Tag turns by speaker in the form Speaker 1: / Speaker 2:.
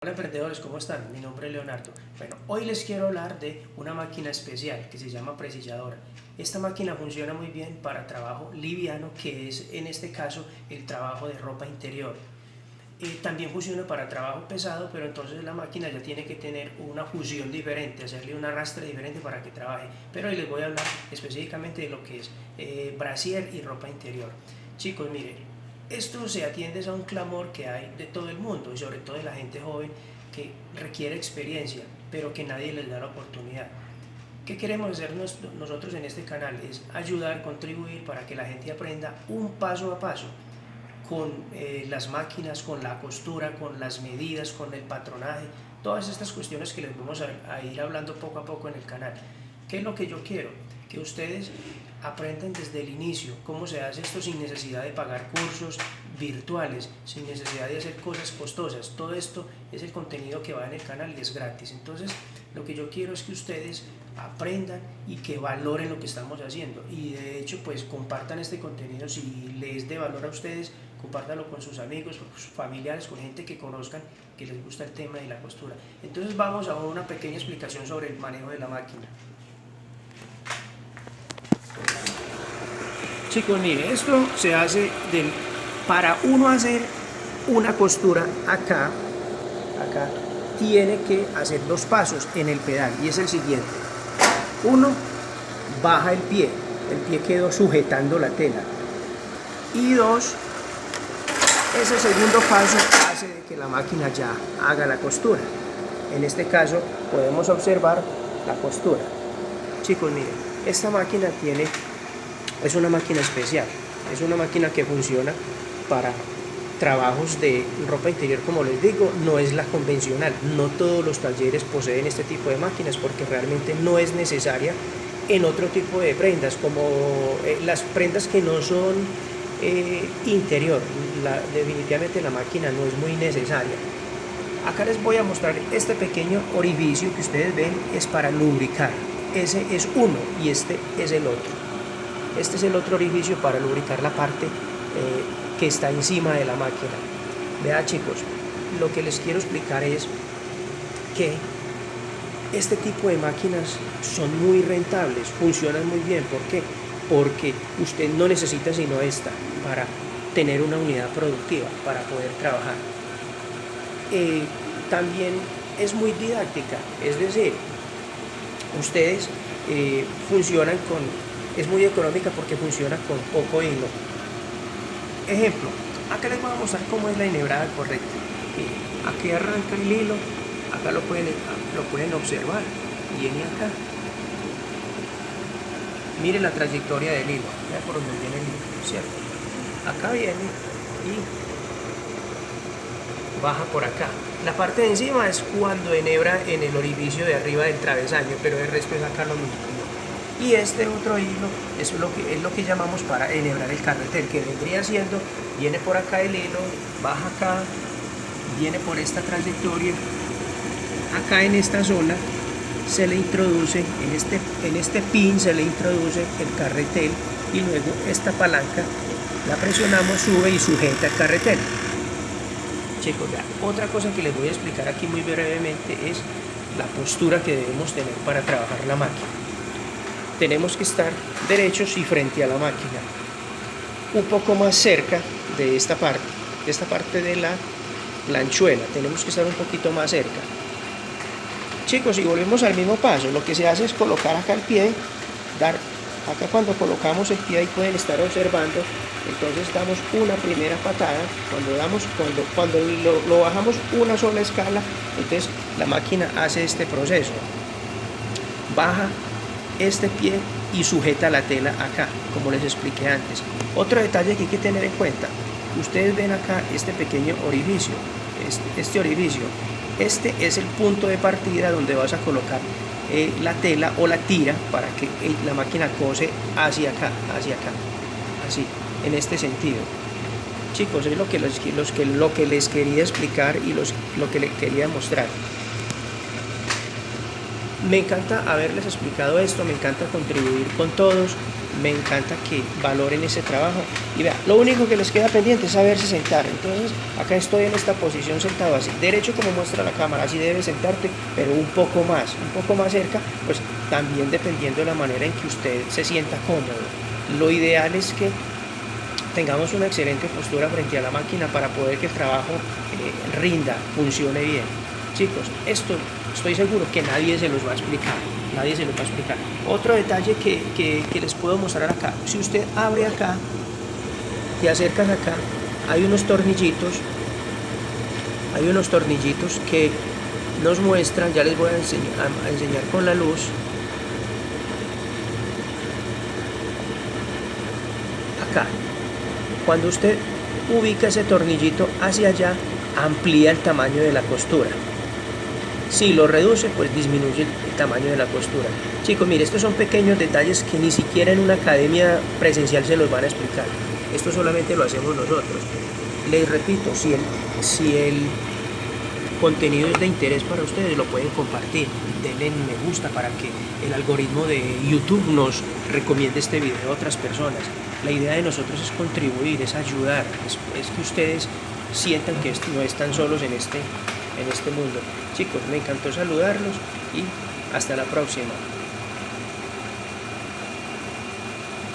Speaker 1: Hola emprendedores, ¿cómo están? Mi nombre es Leonardo. Bueno, hoy les quiero hablar de una máquina especial que se llama presilladora. Esta máquina funciona muy bien para trabajo liviano, que es en este caso el trabajo de ropa interior. También funciona para trabajo pesado, pero entonces la máquina ya tiene que tener una fusión diferente, hacerle un arrastre diferente para que trabaje. Pero hoy les voy a hablar específicamente de lo que es brasier y ropa interior. Chicos, miren, esto se atiende a un clamor que hay de todo el mundo y sobre todo de la gente joven que requiere experiencia, pero que nadie les da la oportunidad. ¿Qué queremos hacer nosotros en este canal? Es ayudar, contribuir para que la gente aprenda un paso a paso con las máquinas, con la costura, con las medidas, con el patronaje, todas estas cuestiones que les vamos a ir hablando poco a poco en el canal. ¿Qué es lo que yo quiero? Que ustedes aprendan desde el inicio cómo se hace esto sin necesidad de pagar cursos virtuales, sin necesidad de hacer cosas costosas. Todo esto es el contenido que va en el canal y es gratis. Entonces, lo que yo quiero es que ustedes aprendan y que valoren lo que estamos haciendo. Y de hecho, pues compartan este contenido si les de valor a ustedes, compártanlo con sus amigos, con sus familiares, con gente que conozcan, que les gusta el tema de la costura. Entonces vamos a una pequeña explicación sobre el manejo de la máquina. Chicos, mire, esto se hace para uno hacer una costura acá, tiene que hacer dos pasos en el pedal y es el siguiente. Uno, baja el pie quedó sujetando la tela. Y dos, ese segundo paso hace de que la máquina ya haga la costura. En este caso podemos observar la costura. Chicos, miren, esta máquina es una máquina especial, es una máquina que funciona para trabajos de ropa interior, como les digo, no es la convencional. No todos los talleres poseen este tipo de máquinas porque realmente no es necesaria en otro tipo de prendas, como las prendas que no son interior. Definitivamente la máquina no es muy necesaria. Acá les voy a mostrar este pequeño orificio que ustedes ven, es para lubricar. Ese es uno y este es el otro. Este es el otro orificio para lubricar la parte que está encima de la máquina. Vean, chicos, lo que les quiero explicar es que este tipo de máquinas son muy rentables, funcionan muy bien. ¿Por qué? Porque usted no necesita sino esta para tener una unidad productiva, para poder trabajar. También es muy didáctica, es decir, ustedes funcionan es muy económica porque funciona con poco hilo. Ejemplo, acá les voy a mostrar cómo es la enhebrada correcta. Aquí arranca el hilo, acá lo pueden observar, viene acá. Miren la trayectoria del hilo, vean por donde viene el hilo, ¿cierto? Acá viene y baja por acá. La parte de encima es cuando enhebra en el orificio de arriba del travesaño, pero el resto es acá lo mismo. Y este otro hilo es lo que llamamos para enhebrar el carretel, que vendría siendo, viene por acá el hilo, baja acá, viene por esta trayectoria, acá en esta zona se le introduce, en este pin se le introduce el carretel y luego esta palanca la presionamos, sube y sujeta el carretel. Chicos, ya, otra cosa que les voy a explicar aquí muy brevemente es la postura que debemos tener para trabajar la máquina. Tenemos que estar derechos y frente a la máquina, un poco más cerca de esta parte de la planchuela, tenemos que estar un poquito más cerca. Chicos, si volvemos al mismo paso, lo que se hace es colocar acá el pie, acá cuando colocamos el pie, ahí pueden estar observando, entonces damos una primera patada, cuando lo bajamos una sola escala, entonces la máquina hace este proceso, baja este pie y sujeta la tela acá, como les expliqué antes. Otro detalle que hay que tener en cuenta, ustedes ven acá este pequeño orificio, este orificio, este es el punto de partida donde vas a colocar la tela o la tira para que la máquina cose hacia acá, así, en este sentido. Chicos, es lo que les quería explicar y lo que les quería mostrar. Me encanta haberles explicado esto, me encanta contribuir con todos, me encanta que valoren ese trabajo. Y vea, lo único que les queda pendiente es saberse sentar. Entonces, acá estoy en esta posición sentado así, derecho como muestra la cámara, así debes sentarte, pero un poco más cerca, pues también dependiendo de la manera en que usted se sienta cómodo. Lo ideal es que tengamos una excelente postura frente a la máquina para poder que el trabajo rinda, funcione bien. Chicos, esto estoy seguro que nadie se los va a explicar. Nadie se los va a explicar. Otro detalle que les puedo mostrar acá. Si usted abre acá, te acercas acá, hay unos tornillitos que nos muestran, ya les voy a enseñar con la luz. Acá, cuando usted ubica ese tornillito hacia allá, amplía el tamaño de la costura. Si lo reduce, pues disminuye el tamaño de la costura. Chicos, mire, estos son pequeños detalles que ni siquiera en una academia presencial se los van a explicar. Esto solamente lo hacemos nosotros. Les repito, si el contenido es de interés para ustedes, lo pueden compartir. Denle me gusta para que el algoritmo de YouTube nos recomiende este video a otras personas. La idea de nosotros es contribuir, es ayudar, es que ustedes sientan que no están solos en este mundo. Chicos, me encantó saludarlos y hasta la próxima.